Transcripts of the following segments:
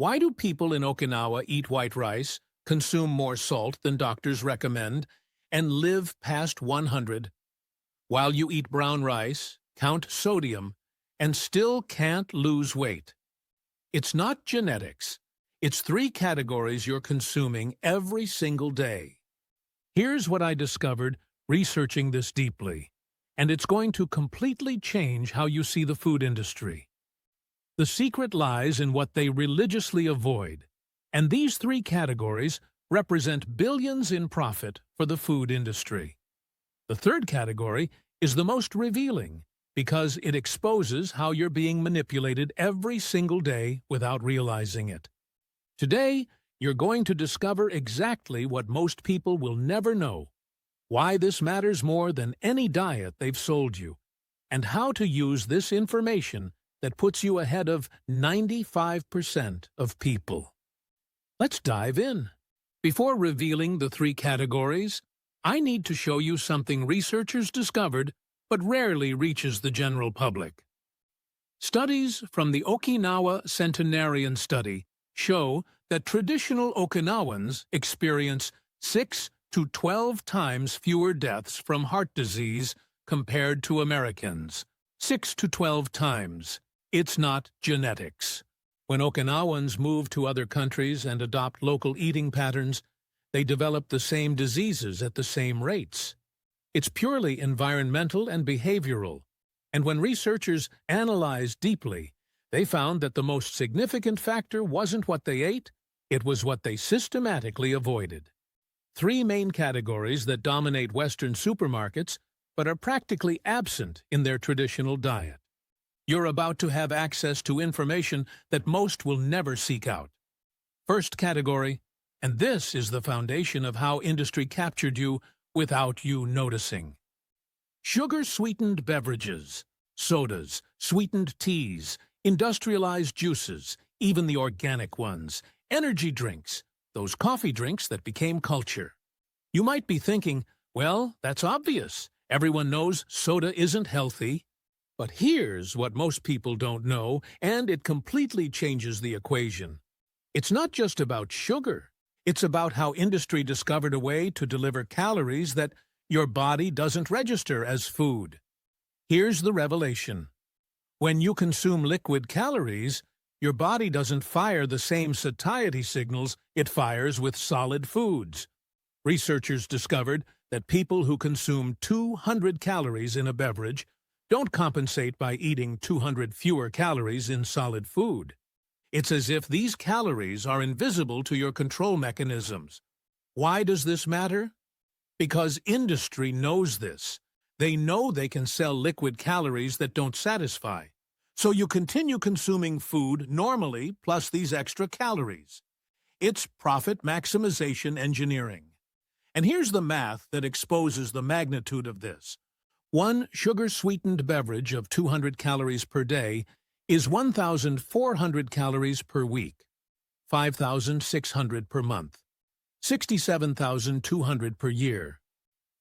Why do people in Okinawa eat white rice, consume more salt than doctors recommend, and live past 100, while you eat brown rice, count sodium, and still can't lose weight? It's not genetics. It's three categories you're consuming every single day. Here's what I discovered researching this deeply, and it's going to completely change how you see the food industry. The secret lies in what they religiously avoid, and these three categories represent billions in profit for the food industry. The third category is the most revealing because it exposes how you're being manipulated every single day without realizing it. Today, you're going to discover exactly what most people will never know, why this matters more than any diet they've sold you, and how to use this information that puts you ahead of 95% of people. Let's dive in. Before revealing the three categories, I need to show you something researchers discovered but rarely reaches the general public. Studies from the Okinawa Centenarian Study show that traditional Okinawans experience 6 to 12 times fewer deaths from heart disease compared to Americans. 6 to 12 times. It's not genetics. When Okinawans move to other countries and adopt local eating patterns, they develop the same diseases at the same rates. It's purely environmental and behavioral, and when researchers analyzed deeply, they found that the most significant factor wasn't what they ate, it was what they systematically avoided. Three main categories that dominate Western supermarkets but are practically absent in their traditional diet. You're about to have access to information that most will never seek out. First category, and this is the foundation of how industry captured you without you noticing. Sugar-sweetened beverages, sodas, sweetened teas, industrialized juices, even the organic ones, energy drinks, those coffee drinks that became culture. You might be thinking, well, that's obvious. Everyone knows soda isn't healthy. But here's what most people don't know, and it completely changes the equation. It's not just about sugar. It's about how industry discovered a way to deliver calories that your body doesn't register as food. Here's the revelation. When you consume liquid calories, your body doesn't fire the same satiety signals it fires with solid foods. Researchers discovered that people who consume 200 calories in a beverage don't compensate by eating 200 fewer calories in solid food. It's as if these calories are invisible to your control mechanisms. Why does this matter? Because industry knows this. They know they can sell liquid calories that don't satisfy. So you continue consuming food normally plus these extra calories. It's profit maximization engineering. And here's the math that exposes the magnitude of this. One sugar-sweetened beverage of 200 calories per day is 1,400 calories per week, 5,600 per month, 67,200 per year.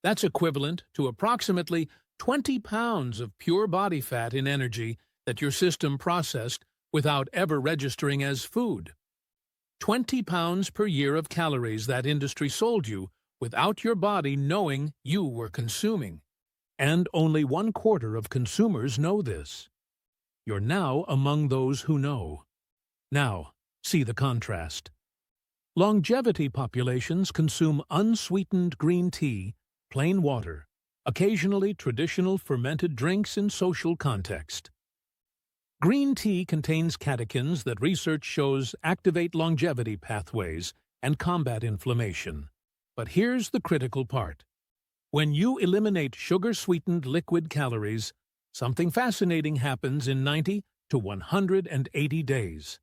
That's equivalent to approximately 20 pounds of pure body fat in energy that your system processed without ever registering as food. 20 pounds per year of calories that industry sold you without your body knowing you were consuming. And only 1/4 of consumers know this. You're now among those who know. Now, see the contrast. Longevity populations consume unsweetened green tea, plain water, occasionally traditional fermented drinks in social context. Green tea contains catechins that research shows activate longevity pathways and combat inflammation. But here's the critical part. When you eliminate sugar-sweetened liquid calories, something fascinating happens in 90 to 180 days.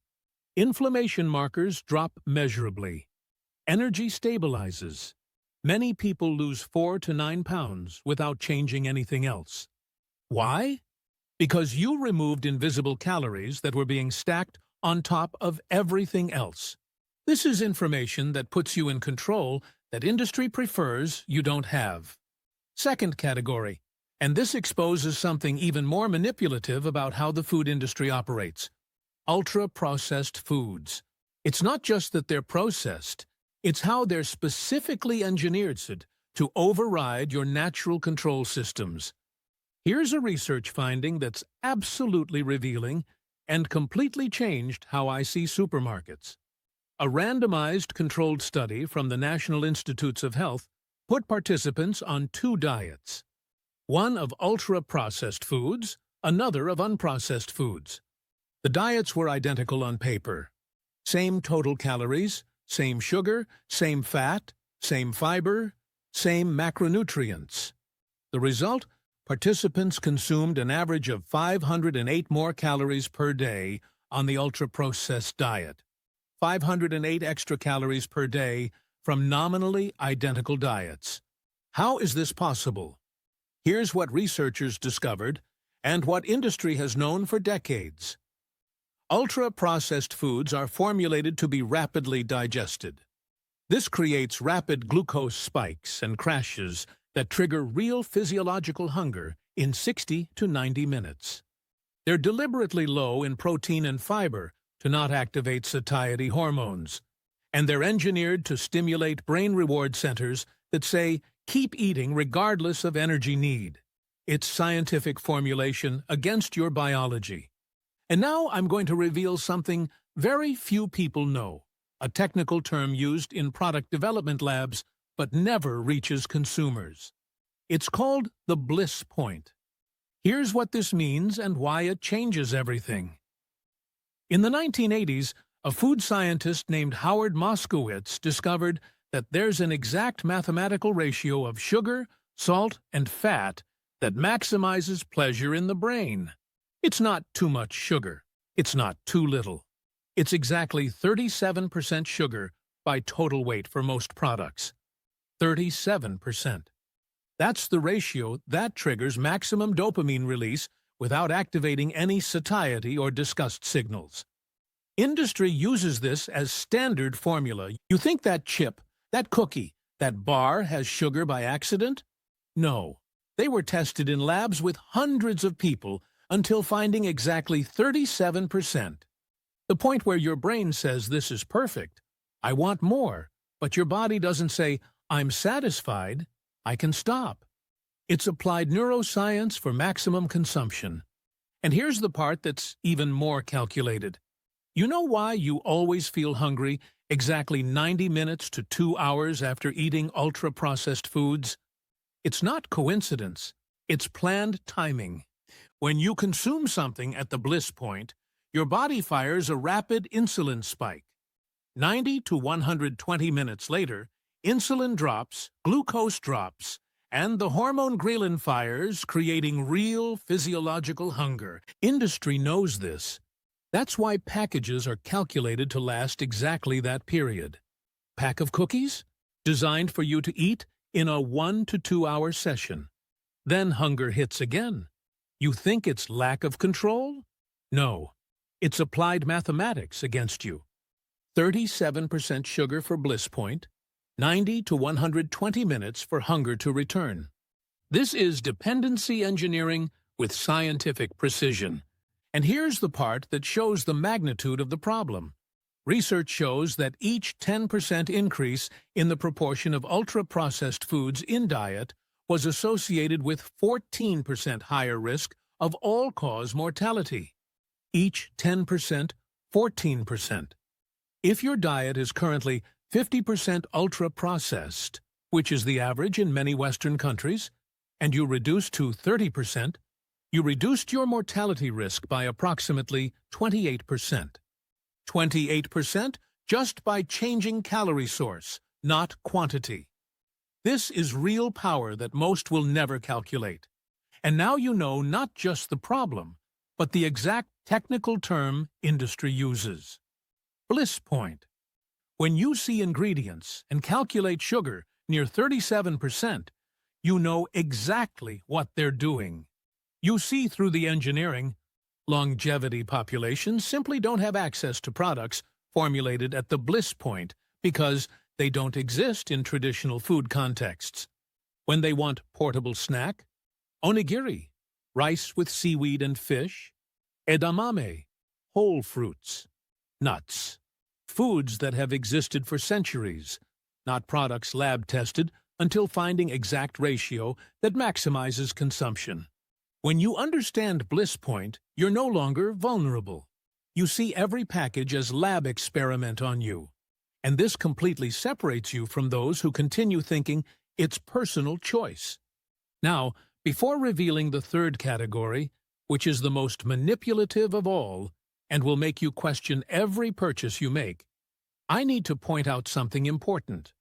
Inflammation markers drop measurably. Energy stabilizes. Many people lose 4 to 9 pounds without changing anything else. Why? Because you removed invisible calories that were being stacked on top of everything else. This is information that puts you in control that industry prefers you don't have. Second category, and this exposes something even more manipulative about how the food industry operates: ultra-processed foods. It's not just that they're processed, it's how they're specifically engineered to override your natural control systems. Here's a research finding that's absolutely revealing and completely changed how I see supermarkets. A randomized controlled study from the National Institutes of Health put participants on two diets, one of ultra-processed foods, another of unprocessed foods. The diets were identical on paper. Same total calories, same sugar, same fat, same fiber, same macronutrients. The result? Participants consumed an average of 508 more calories per day on the ultra-processed diet, 508 extra calories per day from nominally identical diets. How is this possible? Here's what researchers discovered and what industry has known for decades. Ultra-processed foods are formulated to be rapidly digested. This creates rapid glucose spikes and crashes that trigger real physiological hunger in 60 to 90 minutes. They're deliberately low in protein and fiber to not activate satiety hormones, and they're engineered to stimulate brain reward centers that say, keep eating regardless of energy need. It's scientific formulation against your biology. And now I'm going to reveal something very few people know, a technical term used in product development labs but never reaches consumers. It's called the bliss point. Here's what this means and why it changes everything. In the 1980s, a food scientist named Howard Moskowitz discovered that there's an exact mathematical ratio of sugar, salt, and fat that maximizes pleasure in the brain. It's not too much sugar. It's not too little. It's exactly 37% sugar by total weight for most products. 37%. That's the ratio that triggers maximum dopamine release without activating any satiety or disgust signals. Industry uses this as standard formula. You think that chip, that cookie, that bar has sugar by accident? No. They were tested in labs with hundreds of people until finding exactly 37%. The point where your brain says this is perfect, I want more, but your body doesn't say, I'm satisfied, I can stop. It's applied neuroscience for maximum consumption. And here's the part that's even more calculated. You know why you always feel hungry exactly 90 minutes to 2 hours after eating ultra-processed foods? It's not coincidence. It's planned timing. When you consume something at the bliss point, your body fires a rapid insulin spike. 90 to 120 minutes later, insulin drops, glucose drops, and the hormone ghrelin fires, creating real physiological hunger. Industry knows this. That's why packages are calculated to last exactly that period. Pack of cookies? Designed for you to eat in a 1 to 2 hour session. Then hunger hits again. You think it's lack of control? No. It's applied mathematics against you. 37% sugar for bliss point, 90 to 120 minutes for hunger to return. This is dependency engineering with scientific precision. And here's the part that shows the magnitude of the problem. Research shows that each 10% increase in the proportion of ultra-processed foods in diet was associated with 14% higher risk of all-cause mortality. Each 10%, 14%. If your diet is currently 50% ultra-processed, which is the average in many Western countries, and you reduce to 30%, you reduced your mortality risk by approximately 28%. 28% just by changing calorie source, not quantity. This is real power that most will never calculate. And now you know not just the problem, but the exact technical term industry uses. Bliss point. When you see ingredients and calculate sugar near 37%, you know exactly what they're doing. You see through the engineering. Longevity populations simply don't have access to products formulated at the bliss point because they don't exist in traditional food contexts. When they want portable snack, onigiri, rice with seaweed and fish, edamame, whole fruits, nuts, foods that have existed for centuries, not products lab-tested until finding exact ratio that maximizes consumption. When you understand Bliss Point, you're no longer vulnerable. You see every package as lab experiment on you. And this completely separates you from those who continue thinking it's personal choice. Now, before revealing the third category, which is the most manipulative of all and will make you question every purchase you make, I need to point out something important.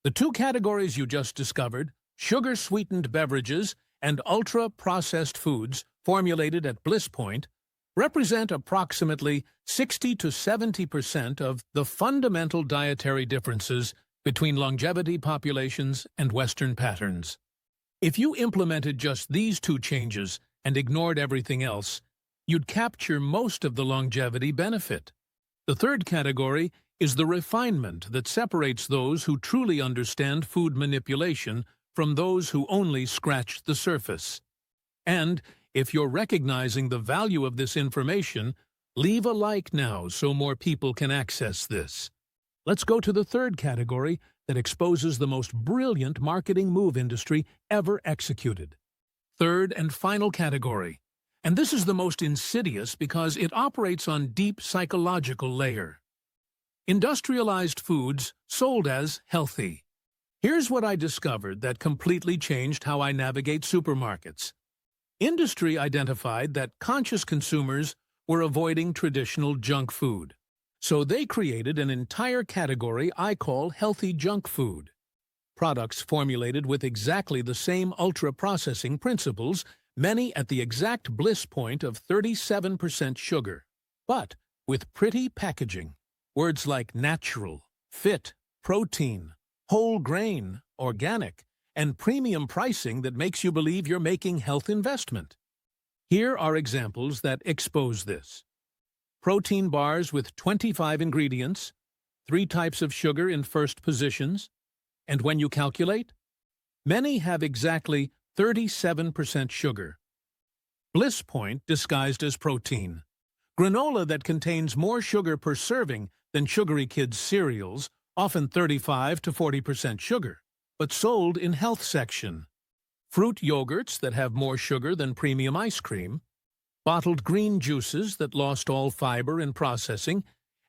The two categories you just discovered, sugar-sweetened beverages and ultra-processed foods formulated at Bliss Point, represent approximately 60 to 70% of the fundamental dietary differences between longevity populations and Western patterns. If you implemented just these two changes and ignored everything else, you'd capture most of the longevity benefit. The third category is the refinement that separates those who truly understand food manipulation from those who only scratch the surface. And if you're recognizing the value of this information, leave a like now so more people can access this. Let's go to the third category that exposes the most brilliant marketing move industry ever executed. Third and final category. And this is the most insidious because it operates on deep psychological layer. Industrialized foods sold as healthy. Here's what I discovered that completely changed how I navigate supermarkets. Industry identified that conscious consumers were avoiding traditional junk food. So they created an entire category I call healthy junk food. Products formulated with exactly the same ultra-processing principles, many at the exact bliss point of 37% sugar, but with pretty packaging. Words like natural, fit, protein, whole grain, organic, and premium pricing that makes you believe you're making health investment. Here are examples that expose this. Protein bars with 25 ingredients, 3 types of sugar in first positions, and when you calculate, many have exactly 37% sugar. Bliss Point disguised as protein. Granola that contains more sugar per serving than Sugary Kids cereals, often 35 to 40% sugar, but sold in health section. Fruit yogurts that have more sugar than premium ice cream, bottled green juices that lost all fiber in processing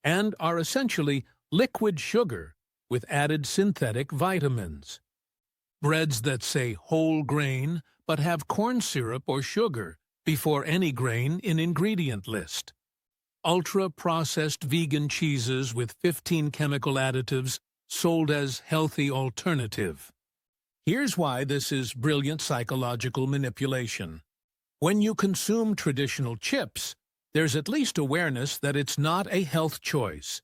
and are essentially liquid sugar with added synthetic vitamins. Breads that say whole grain but have corn syrup or sugar before any grain in ingredient list. Ultra-processed vegan cheeses with 15 chemical additives sold as healthy alternative. Here's why this is brilliant psychological manipulation. When you consume traditional chips, there's at least awareness that it's not a health choice.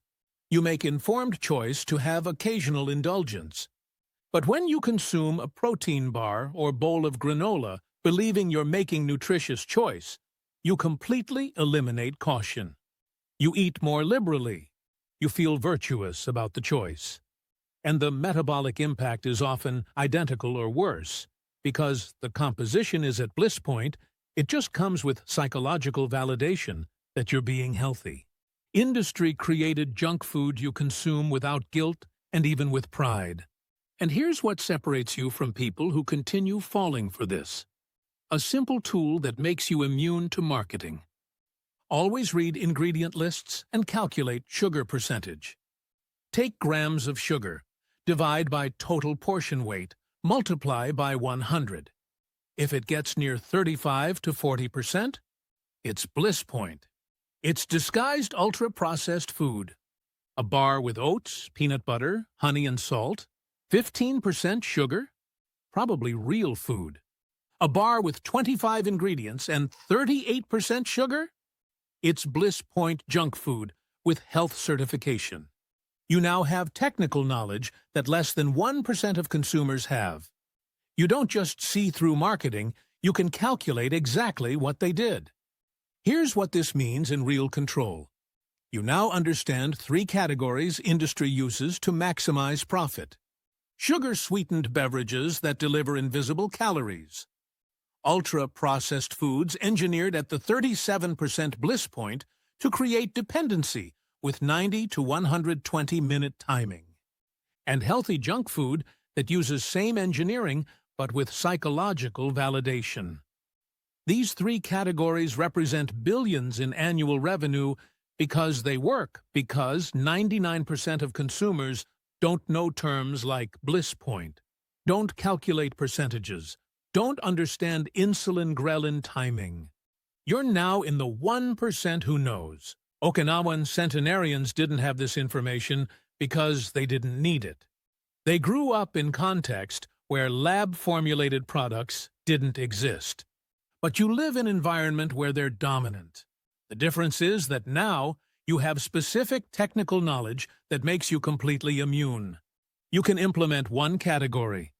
You make informed choice to have occasional indulgence. But when you consume a protein bar or bowl of granola, believing you're making nutritious choice, you completely eliminate caution. You eat more liberally. You feel virtuous about the choice. And the metabolic impact is often identical or worse, because the composition is at bliss point. It just comes with psychological validation that you're being healthy. Industry-created junk food you consume without guilt and even with pride. And here's what separates you from people who continue falling for this. A simple tool that makes you immune to marketing. Always read ingredient lists and calculate sugar percentage. Take grams of sugar, divide by total portion weight, multiply by 100. If it gets near 35 to 40%, it's bliss point. It's disguised ultra-processed food. A bar with oats, peanut butter, honey and salt, 15% sugar, probably real food. A bar with 25 ingredients and 38% sugar? It's Bliss Point junk food with health certification. You now have technical knowledge that less than 1% of consumers have. You don't just see through marketing, you can calculate exactly what they did. Here's what this means in real control. You now understand 3 categories industry uses to maximize profit. Sugar-sweetened beverages that deliver invisible calories. Ultra-processed foods engineered at the 37% bliss point to create dependency with 90 to 120-minute timing, and healthy junk food that uses same engineering but with psychological validation. These three categories represent billions in annual revenue because they work, because 99% of consumers don't know terms like bliss point, don't calculate percentages, don't understand insulin-ghrelin timing. You're now in the 1% who knows. Okinawan centenarians didn't have this information because they didn't need it. They grew up in context where lab-formulated products didn't exist. But you live in an environment where they're dominant. The difference is that now you have specific technical knowledge that makes you completely immune. You can implement one category.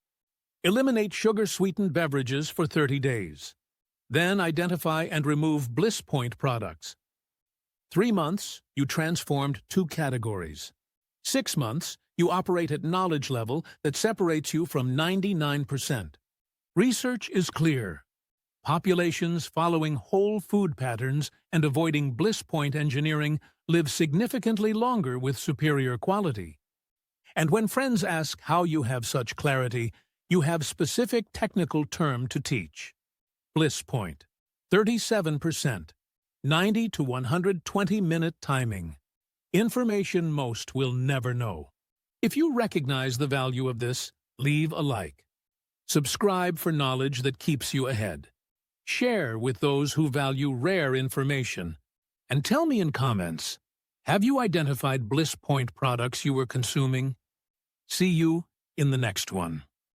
Eliminate sugar-sweetened beverages for 30 days. Then identify and remove bliss point products. 3 months, you transformed 2 categories. 6 months, you operate at knowledge level that separates you from 99%. Research is clear. Populations following whole food patterns and avoiding bliss point engineering live significantly longer with superior quality. And when friends ask how you have such clarity, you have specific technical term to teach. Bliss point, 37%, 90 to 120-minute timing. Information most will never know. If you recognize the value of this, leave a like. Subscribe for knowledge that keeps you ahead. Share with those who value rare information. And tell me in comments, have you identified bliss point products you were consuming? See you in the next one.